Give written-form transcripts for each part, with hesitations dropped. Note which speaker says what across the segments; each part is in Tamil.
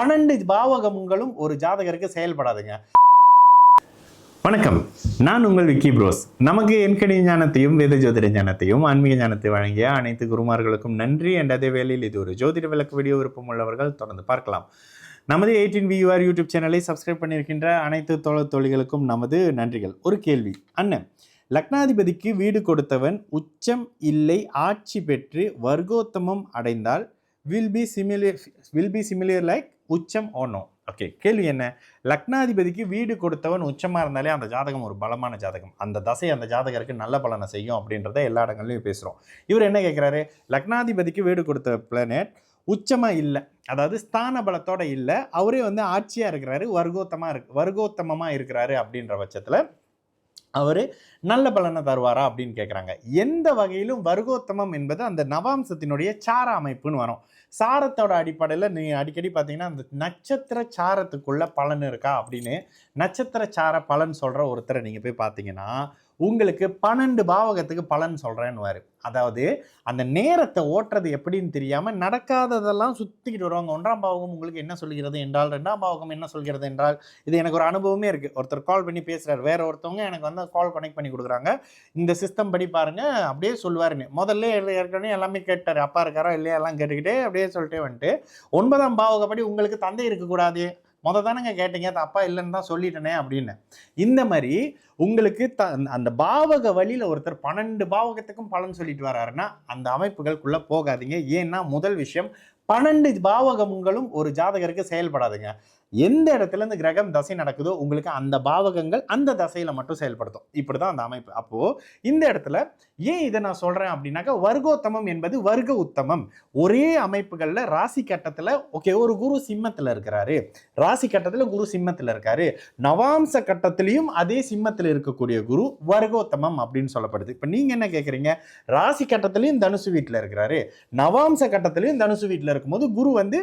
Speaker 1: 12 பாவகங்களும் ஒரு ஜாதகருக்கு செயல்படாதுங்க. வணக்கம், நான் உங்கள் விக்கி ப்ரோஸ். நமக்கு எண்கணி ஞானத்தையும் வேத ஜோதிட ஞானத்தையும் ஆன்மீக ஞானத்தை வழங்கிய அனைத்து குருமார்களுக்கும் நன்றி. என்ற அதே வேளையில் இது ஒரு ஜோதிட விளக்கு வீடியோ விருப்பம் உள்ளவர்கள் தொடர்ந்து பார்க்கலாம். நமது 18VUR யூடியூப் சேனலை சப்ஸ்கிரைப் பண்ணியிருக்கின்ற அனைத்து தோழிகளுக்கும் நமது நன்றிகள். ஒரு கேள்வி, அண்ணன், லக்னாதிபதிக்கு வீடு கொடுத்தவன் உச்சம் இல்லை ஆட்சி பெற்று வர்க்கோத்தமம் அடைந்தால் will be similar like உச்சம் or no? ஓகே, கேள்வி என்ன? லக்னாதிபதிக்கு வீடு கொடுத்தவன் உச்சமாக இருந்தாலே அந்த ஜாதகம் ஒரு பலமான ஜாதகம், அந்த தசை அந்த ஜாதகருக்கு நல்ல பலனை செய்யும் அப்படின்றத எல்லா இடங்கள்லையும் பேசுகிறோம். இவர் என்ன கேட்குறாரு? லக்னாதிபதிக்கு வீடு கொடுத்த பிளானட் உச்சமாக இல்லை, அதாவது ஸ்தான பலத்தோட இல்லை, அவரே ஆட்சியாக இருக்கிறாரு, வர்க்கோத்தமமாக இருக்கிறாரு அப்படின்ற பட்சத்தில் அவர் நல்ல பலனை தருவாரா அப்படின்னு கேட்குறாங்க. எந்த வகையிலும் வர்க்கோத்தமம் என்பது அந்த நவாம்சத்தினுடைய சார அமைப்புன்னு வரும். சாரத்தோட அடிப்படையில் நீங்கள் அடிக்கடி பார்த்தீங்கன்னா அந்த நட்சத்திர சாரத்துக்குள்ள பலன் இருக்கா அப்படின்னு நட்சத்திர சார பலன் சொல்கிற ஒருத்தரை நீங்கள் போய் பார்த்தீங்கன்னா உங்களுக்கு 12 பாவகத்துக்கு பலன் சொல்கிறேன்னு. அதாவது அந்த நேரத்தை ஓட்டுறது எப்படின்னு தெரியாமல் நடக்காததெல்லாம் சுற்றிக்கிட்டு வருவாங்க. 1ஆம் பாவகம் உங்களுக்கு என்ன சொல்கிறது என்றால் 2ஆம் பாவகம் என்ன சொல்கிறது என்றால், இது எனக்கு ஒரு அனுபவமே இருக்குது. ஒருத்தர் கால் பண்ணி பேசுகிறார், வேற ஒருத்தவங்க எனக்கு கால் கனெக்ட் பண்ணி கொடுக்குறாங்க, இந்த சிஸ்டம் படி பாருங்கள் அப்படியே சொல்லுவாருன்னு. முதல்ல ஏற்கனவே எல்லாமே கேட்டார், அப்பா இருக்காரா இல்லையா எல்லாம் கேட்டுக்கிட்டே அப்படியே சொல்லிட்டே வந்துட்டு 9ஆம் பாவகப்படி உங்களுக்கு தந்தை இருக்கக்கூடாது, தானங்க கேட்டீங்க, அப்பா இல்லைன்னு தான் சொல்லிட்டேனே அப்படின்னு. இந்த மாதிரி உங்களுக்கு அந்த பாவக வழியில் ஒருத்தர் 12 பாவகத்துக்கும் பலன் சொல்லிட்டு வர்றாருன்னா அந்த அமைப்புகளுக்குள்ள போகாதீங்க. ஏன்னா முதல் விஷயம், 12 பாவகங்களும் ஒரு ஜாதகருக்கு செயல்படாதுங்க. எந்த இடத்துல இருந்து கிரகம் தசை நடக்குதோ உங்களுக்கு அந்த பாவகங்கள் அந்த தசையில மட்டும் செயல்படுத்தும். இப்படிதான் அந்த அமைப்பு. அப்போ இந்த இடத்துல ஏன் இதை நான் சொல்றேன் அப்படின்னாக்கா, வர்க்கோத்தமம் என்பது வர்க்க உத்தமம். ஒரே அமைப்புகள்ல ராசி கட்டத்துல ஒரு குரு சிம்மத்துல இருக்கிறாரு, ராசி கட்டத்துல குரு சிம்மத்துல இருக்காரு, நவாம்ச கட்டத்திலையும் அதே சிம்மத்துல இருக்கக்கூடிய குரு வர்க்கோத்தமம் அப்படின்னு சொல்லப்படுது. இப்ப நீங்க என்ன கேட்குறீங்க? ராசி கட்டத்திலையும் தனுசு வீட்டுல இருக்கிறாரு, நவாம்ச கட்டத்திலையும் தனுசு வீட்டுல இருக்கும்போது குரு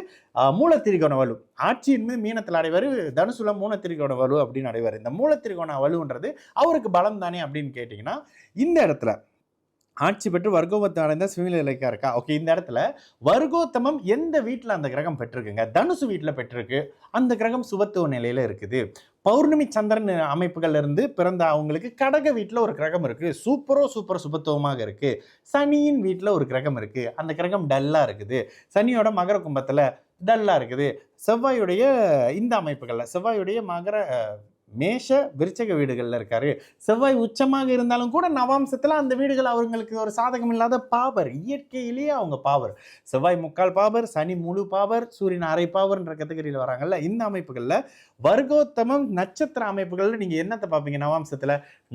Speaker 1: மூலத்திரிகோண வலு ஆட்சியின் மீது மீனத்தில் அடைவார், தனுசுல மூலத்திரிகோண வலு அப்படின்னு அடைவார். இந்த மூலத்திரிகோண வலுன்றது அவருக்கு பலம் தானே அப்படின்னு கேட்டீங்கன்னா, இந்த இடத்துல ஆட்சி பெற்று வர்க்கோத்தமம் அடைந்த சிவில இலக்கா இருக்கா? ஓகே, இந்த இடத்துல வர்க்கோத்தமம் எந்த வீட்டில் அந்த கிரகம் பெற்றிருக்குங்க? தனுசு வீட்டில் பெற்றிருக்கு. அந்த கிரகம் சுபத்துவ நிலையில இருக்குது. பௌர்ணமி சந்திரன் அமைப்புகள்ல இருந்து பிறந்த அவங்களுக்கு கடக வீட்டில் ஒரு கிரகம் இருக்கு, சூப்பர் சுபத்துவமாக இருக்கு. சனியின் வீட்டில் ஒரு கிரகம் இருக்கு, அந்த கிரகம் டல்லா இருக்குது. சனியோட மகர கும்பத்துல டல்லா இருக்குது. செவ்வாயுடைய இந்த அமைப்புகள்ல செவ்வாயுடைய மேஷ விருச்சக வீடுகளில் இருக்காரு. செவ்வாய் உச்சமாக இருந்தாலும் கூட நவாம்சத்தில் அந்த வீடுகள் அவங்களுக்கு ஒரு சாதகம் இல்லாத பாவர், இயற்கையிலேயே அவங்க பாவர். செவ்வாய் முக்கால் பாவர், சனி முழு பாவர், சூரியன் அரை பாவர்ன்ற கேட்டகரியில் வராங்கல்ல. இந்த அமைப்புகளில் வர்க்கோத்தமம் நட்சத்திர அமைப்புகளில் நீங்கள் என்னத்தை பார்ப்பீங்க? நவாம்சத்தில்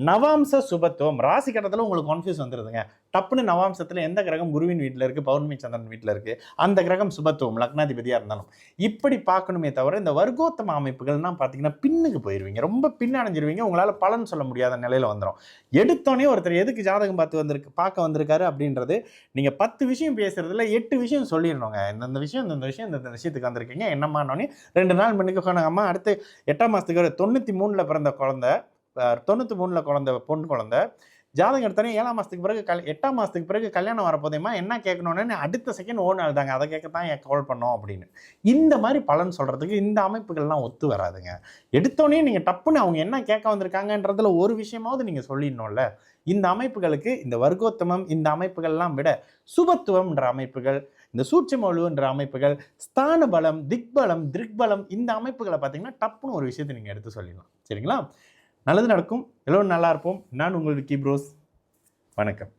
Speaker 1: நவாம்ச சுபத்துவம். ராசி கட்டத்தில் உங்களுக்கு கன்ஃபியூஸ் வந்துடுதுங்க. டப்புன்னு நவாம்சத்தில் எந்த கிரகம் குருவின் வீட்டில் இருக்குது, பௌர்ணமி சந்திரன் வீட்டில் இருக்குது, அந்த கிரகம் சுபத்துவம் லக்னாதிபதியாக இருந்தாலும் இப்படி பார்க்கணுமே தவிர இந்த வர்க்கோத்தம அமைப்புகள்லாம் பார்த்தீங்கன்னா பின்னுக்கு போயிடுவீங்க, ரொம்ப பின்னடைஞ்சிருவீங்க. உங்களால் பலன் சொல்ல முடியாத நிலையில் வந்துடும். எடுத்தோடனே ஒருத்தர் எதுக்கு ஜாதகம் பார்க்க வந்திருக்காரு அப்படின்றது நீங்கள் 10 விஷயம் பேசுறதுல 8 விஷயம் சொல்லிடணுங்க. இந்த விஷயத்துக்கு வந்திருக்கீங்க என்னம்மானோடனே 2 நாள் மணிக்கு அம்மா அடுத்து 8ஆம் மாதத்துக்கு 93 பிறந்த குழந்தை, 93 குழந்தை, பொண்ணு குழந்தை, ஜாதகம் எடுத்தோன்னே 7ஆம் மாதத்துக்கு பிறகு 8ஆம் மாதத்துக்கு பிறகு கல்யாணம் வரப்போதேம்மா என்ன கேட்கணுன்னு அடுத்த செகண்ட் நாள் தாங்க அதை கேட்கத்தான் கால் பண்ணோம் அப்படின்னு. இந்த மாதிரி பலன் சொல்கிறதுக்கு இந்த அமைப்புகள்லாம் ஒத்து வராதுங்க. எடுத்தோடனே நீங்கள் டப்புன்னு அவங்க என்ன கேட்க வந்திருக்காங்கன்றதுல ஒரு விஷயமாவது நீங்கள் சொல்லிடணும்ல. இந்த அமைப்புகளுக்கு இந்த வர்க்கோத்தமம் இந்த அமைப்புகள்லாம் விட சுபத்துவம்ன்ற அமைப்புகள், இந்த சூட்சும அமைப்புகள், ஸ்தான பலம், திக்பலம், திருக்பலம், இந்த அமைப்புகளை பார்த்தீங்கன்னா டப்புன்னு ஒரு விஷயத்தை நீங்கள் எடுத்து சொல்லிடலாம். சரிங்களா? நல்லது நடக்கும், எல்லோரும் நல்லா இருப்போம். நான் உங்கள் விக்கி ப்ரோஸ். வணக்கம்.